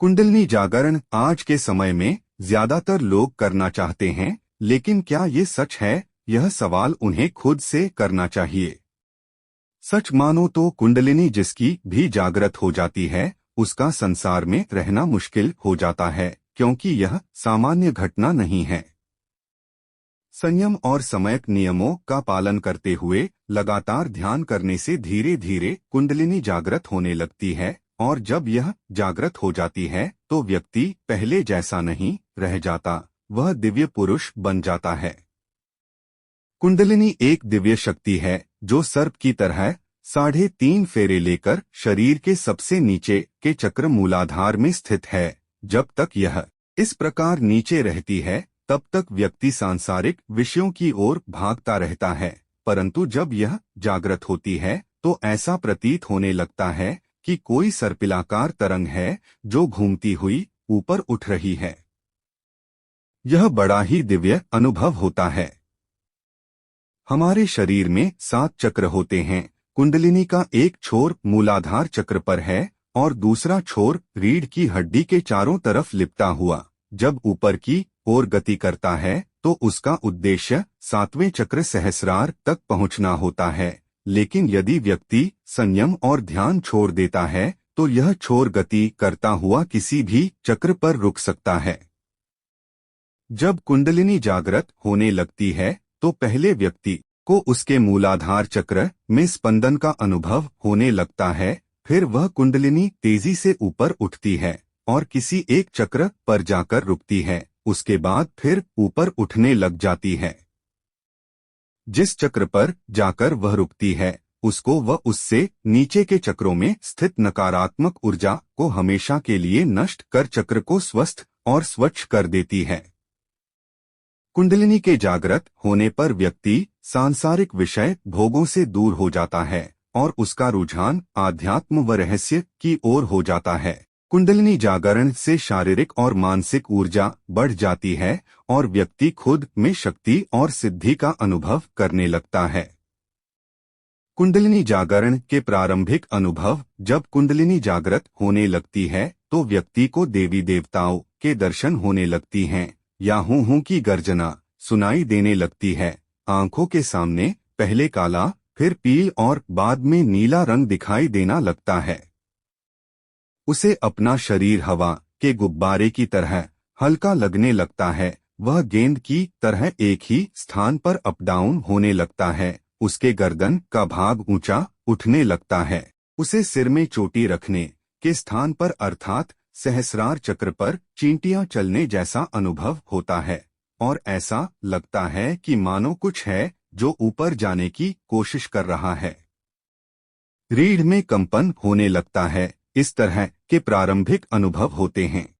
कुंडलिनी जागरण आज के समय में ज्यादातर लोग करना चाहते हैं, लेकिन क्या ये सच है? यह सवाल उन्हें खुद से करना चाहिए। सच मानो तो कुंडलिनी जिसकी भी जागृत हो जाती है, उसका संसार में रहना मुश्किल हो जाता है, क्योंकि यह सामान्य घटना नहीं है। संयम और समयक नियमों का पालन करते हुए लगातार ध्यान करने से धीरे धीरे कुंडलिनी जागृत होने लगती है, और जब यह जागृत हो जाती है तो व्यक्ति पहले जैसा नहीं रह जाता, वह दिव्य पुरुष बन जाता है। कुंडलिनी एक दिव्य शक्ति है जो सर्प की तरह 3.5 फेरे लेकर शरीर के सबसे नीचे के चक्र मूलाधार में स्थित है। जब तक यह इस प्रकार नीचे रहती है तब तक व्यक्ति सांसारिक विषयों की ओर भागता रहता है, परंतु जब यह जागृत होती है तो ऐसा प्रतीत होने लगता है कि कोई सर्पिलाकार तरंग है जो घूमती हुई ऊपर उठ रही है। यह बड़ा ही दिव्य अनुभव होता है। हमारे शरीर में 7 चक्र होते हैं। कुंडलिनी का एक छोर मूलाधार चक्र पर है और दूसरा छोर रीढ़ की हड्डी के चारों तरफ लिपटा हुआ। जब ऊपर की ओर गति करता है तो उसका उद्देश्य 7वें चक्र सहस्रार तक पहुंचना होता है, लेकिन यदि व्यक्ति संयम और ध्यान छोड़ देता है तो यह छोर गति करता हुआ किसी भी चक्र पर रुक सकता है। जब कुंडलिनी जागृत होने लगती है तो पहले व्यक्ति को उसके मूलाधार चक्र में स्पंदन का अनुभव होने लगता है, फिर वह कुंडलिनी तेजी से ऊपर उठती है और किसी एक चक्र पर जाकर रुकती है, उसके बाद फिर ऊपर उठने लग जाती है। जिस चक्र पर जाकर वह रुकती है उसको वह उससे नीचे के चक्रों में स्थित नकारात्मक ऊर्जा को हमेशा के लिए नष्ट कर चक्र को स्वस्थ और स्वच्छ कर देती है। कुंडलिनी के जागृत होने पर व्यक्ति सांसारिक विषय भोगों से दूर हो जाता है और उसका रुझान आध्यात्म व रहस्य की ओर हो जाता है। कुंडलिनी जागरण से शारीरिक और मानसिक ऊर्जा बढ़ जाती है और व्यक्ति खुद में शक्ति और सिद्धि का अनुभव करने लगता है। कुंडलिनी जागरण के प्रारंभिक अनुभव। जब कुंडलिनी जागृत होने लगती है तो व्यक्ति को देवी देवताओं के दर्शन होने लगती हैं या हूँ की गर्जना सुनाई देने लगती है। आंखों के सामने पहले काला, फिर पील और बाद में नीला रंग दिखाई देना लगता है। उसे अपना शरीर हवा के गुब्बारे की तरह हल्का लगने लगता है। वह गेंद की तरह एक ही स्थान पर अप डाउन होने लगता है। उसके गर्दन का भाग ऊंचा उठने लगता है। उसे सिर में चोटी रखने के स्थान पर अर्थात सहस्रार चक्र पर चींटियां चलने जैसा अनुभव होता है और ऐसा लगता है कि मानो कुछ है जो ऊपर जाने की कोशिश कर रहा है। रीढ़ में कंपन होने लगता है। इस तरह के प्रारंभिक अनुभव होते हैं।